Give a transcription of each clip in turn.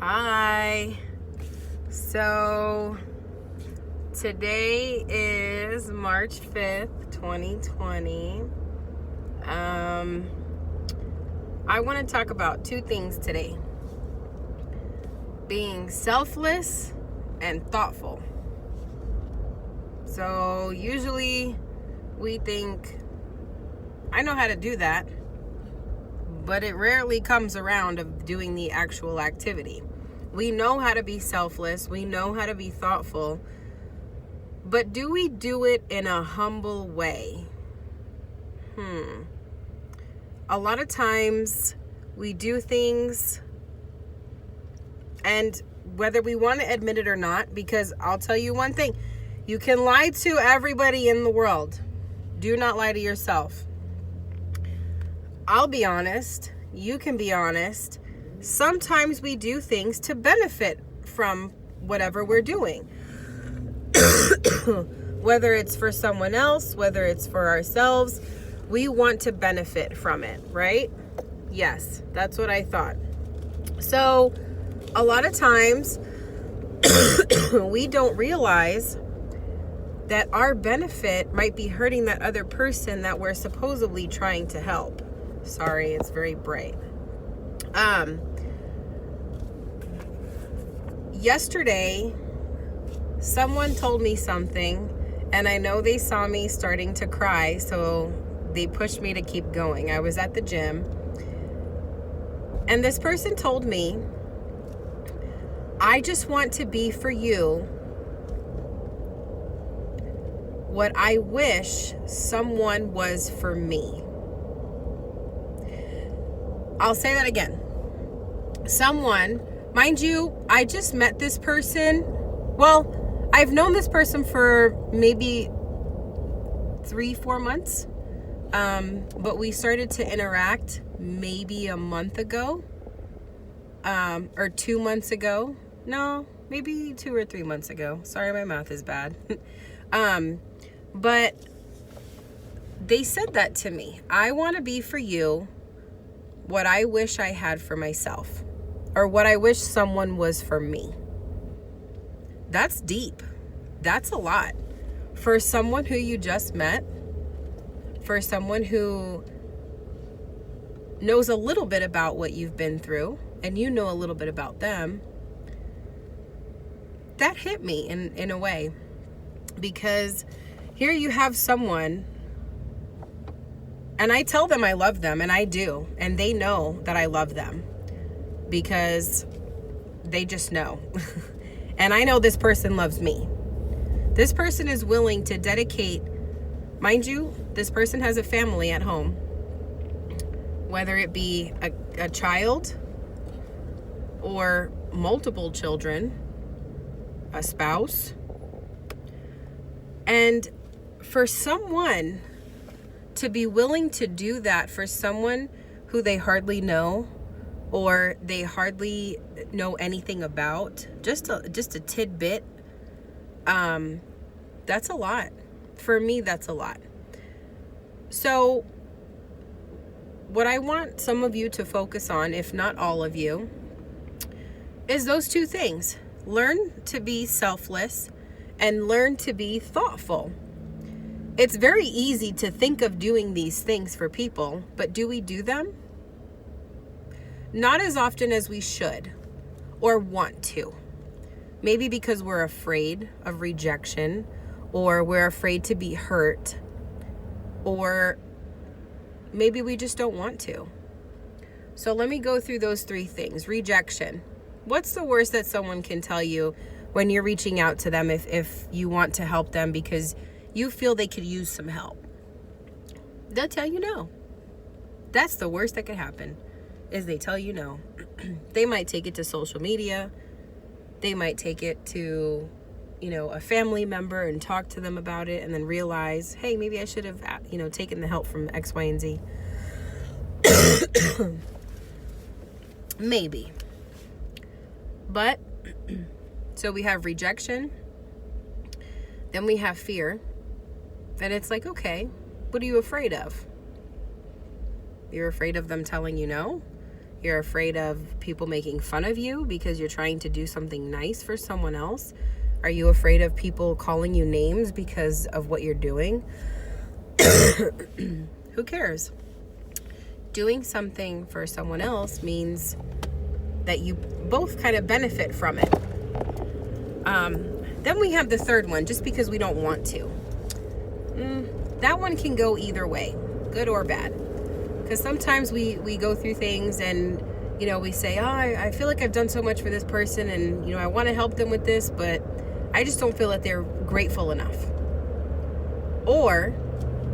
Hi. So today is March 5th, 2020. I want to talk about two things today. Being selfless and thoughtful. So usually we think, I know how to do that, but it rarely comes around of doing the actual activity. We know how to be selfless. We know how to be thoughtful. But do we do it in a humble way? A lot of times we do things, and whether we want to admit it or not, because I'll tell you one thing, you can lie to everybody in the world. Do not lie to yourself. I'll be honest. You can be honest. Sometimes we do things to benefit from whatever we're doing. Whether it's for someone else, whether it's for ourselves, we want to benefit from it, right? Yes, that's what I thought. So, a lot of times, we don't realize that our benefit might be hurting that other person that we're supposedly trying to help. Sorry, it's very bright. Yesterday, someone told me something, and I know they saw me starting to cry, so they pushed me to keep going. I was at the gym, and this person told me, I just want to be for you what I wish someone was for me. I'll say that again. Someone, mind you, I just met this person. Well, I've known this person for maybe 3-4 months. But we started to interact maybe a month ago. Or 2 months ago. No, maybe 2 or 3 months ago. Sorry, my math is bad. But they said that to me. I want to be for you what I wish I had for myself, or what I wish someone was for me. That's deep. That's a lot. For someone who you just met, for someone who knows a little bit about what you've been through, and you know a little bit about them, that hit me in a way. Because here you have someone, and I tell them I love them, and I do. And they know that I love them because they just know. And I know this person loves me. This person is willing to dedicate, mind you, this person has a family at home. Whether it be a child or multiple children, a spouse. And for someone to be willing to do that for someone who they hardly know, or they hardly know anything about, just a tidbit, that's a lot. For me, that's a lot. So what I want some of you to focus on, if not all of you, is those two things. Learn to be selfless and learn to be thoughtful. It's very easy to think of doing these things for people, but do we do them? Not as often as we should or want to. Maybe because we're afraid of rejection, or we're afraid to be hurt, or maybe we just don't want to. So let me go through those three things. Rejection. What's the worst that someone can tell you when you're reaching out to them if you want to help them because you feel they could use some help? They'll tell you no. That's the worst that could happen, is they tell you no. They might take it to social media. They might take it to, a family member and talk to them about it, and then realize, hey, maybe I should have, taken the help from X, Y, and Z. Maybe. But, so we have rejection. Then we have fear. And it's like, okay, what are you afraid of? You're afraid of them telling you no? You're afraid of people making fun of you because you're trying to do something nice for someone else. Are you afraid of people calling you names because of what you're doing? Who cares? Doing something for someone else means that you both kind of benefit from it. Then we have the third one, just because we don't want to. That one can go either way, good or bad. Because sometimes we go through things and, we say, I feel like I've done so much for this person and, I want to help them with this, but I just don't feel that they're grateful enough. Or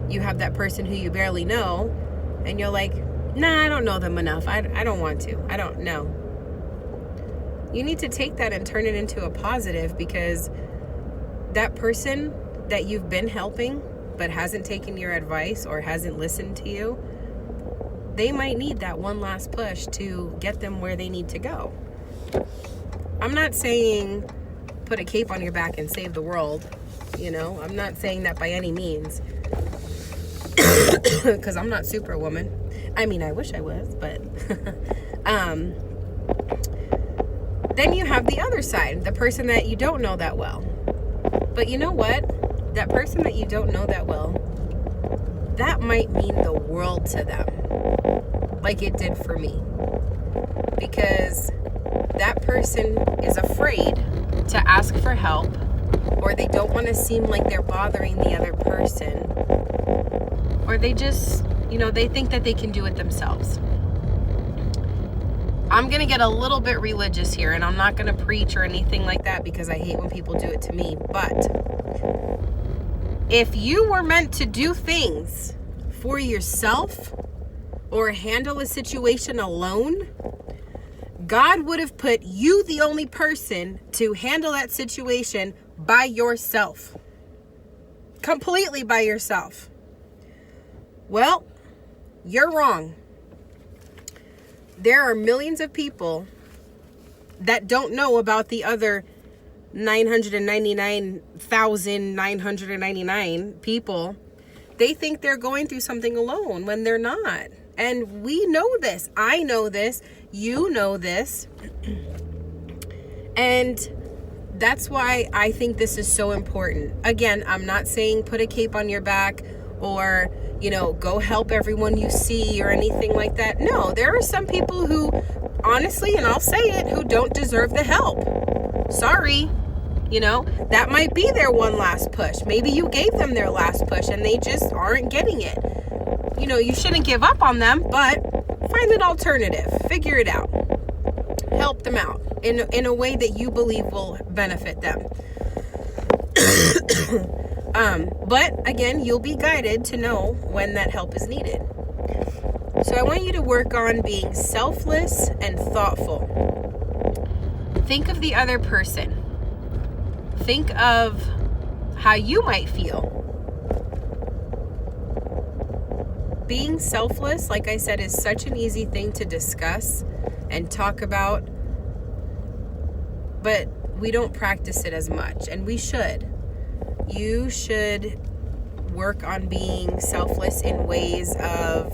you have that person who you barely know and you're like, nah, I don't know them enough. I don't want to. I don't know. You need to take that and turn it into a positive, because that person that you've been helping but hasn't taken your advice or hasn't listened to you, they might need that one last push to get them where they need to go. I'm not saying put a cape on your back and save the world. I'm not saying that by any means. Because I'm not Superwoman. I mean, I wish I was, but then you have the other side, the person that you don't know that well. But you know what? That person that you don't know that well, that might mean the world to them, like it did for me. Because that person is afraid to ask for help, or they don't want to seem like they're bothering the other person, or they just, they think that they can do it themselves. I'm going to get a little bit religious here, and I'm not going to preach or anything like that because I hate when people do it to me. But if you were meant to do things for yourself or handle a situation alone, God would have put you, the only person, to handle that situation by yourself. Completely by yourself. Well, you're wrong. There are millions of people that don't know about the other 999,999 people. They think they're going through something alone when they're not. And we know this. I know this. You know this. And that's why I think this is so important. Again, I'm not saying put a cape on your back or, go help everyone you see or anything like that. No, there are some people who, honestly, and I'll say it, who don't deserve the help. Sorry. That might be their one last push. Maybe you gave them their last push and they just aren't getting it. You shouldn't give up on them, but find an alternative. Figure it out. Help them out in a way that you believe will benefit them. But again, you'll be guided to know when that help is needed. So I want you to work on being selfless and thoughtful. Think of the other person. Think of how you might feel. Being selfless, like I said, is such an easy thing to discuss and talk about, but we don't practice it as much, and we should. You should work on being selfless in ways of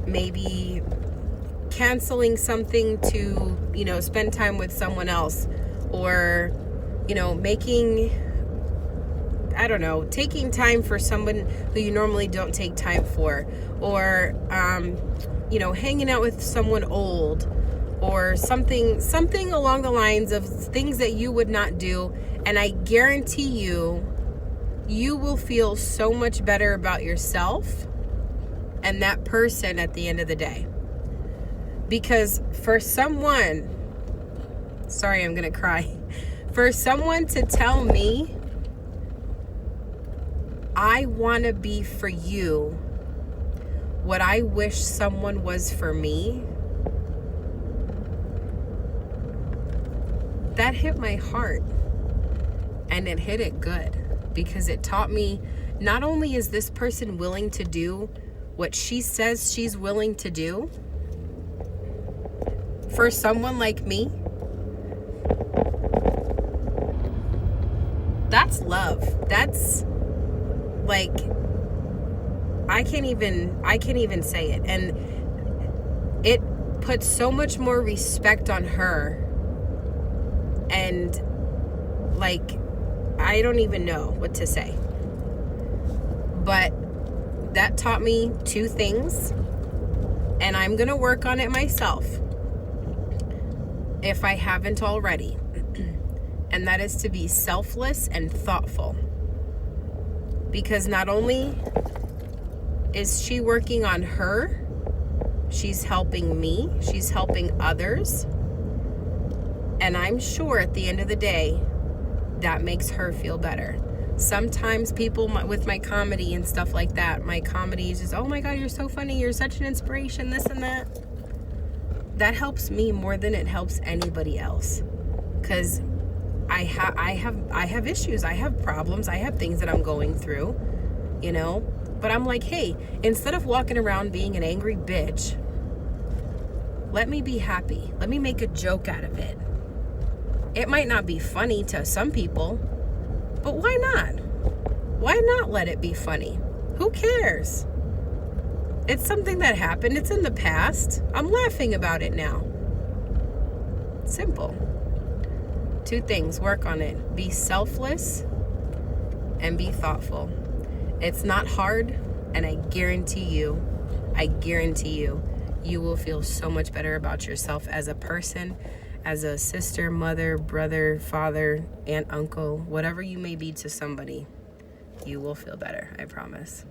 maybe canceling something to, spend time with someone else, or, taking time for someone who you normally don't take time for, or, hanging out with someone old, or something along the lines of things that you would not do. And I guarantee you will feel so much better about yourself and that person at the end of the day. Because for someone, sorry, I'm going to cry. For someone to tell me, I want to be for you what I wish someone was for me, that hit my heart. And it hit it good, because it taught me, not only is this person willing to do what she says she's willing to do for someone like me, that's love. That's like, I can't even say it. And put so much more respect on her. And like, I don't even know what to say. But that taught me 2 things. And I'm going to work on it myself, if I haven't already. And that is to be selfless and thoughtful. Because not only is she working on her, she's helping me, she's helping others. And I'm sure at the end of the day, that makes her feel better. Sometimes people with my comedy and stuff like that, my comedy is just, oh my God, you're so funny, you're such an inspiration, this and that. That helps me more than it helps anybody else. Because I have issues, I have problems, I have things that I'm going through, you know. But I'm like, hey, instead of walking around being an angry bitch, let me be happy. Let me make a joke out of it. It might not be funny to some people, but why not? Why not let it be funny? Who cares? It's something that happened. It's in the past. I'm laughing about it now. Simple. 2 things. Work on it. Be selfless and be thoughtful. It's not hard, and I guarantee you, you will feel so much better about yourself as a person, as a sister, mother, brother, father, aunt, uncle, whatever you may be to somebody. You will feel better, I promise.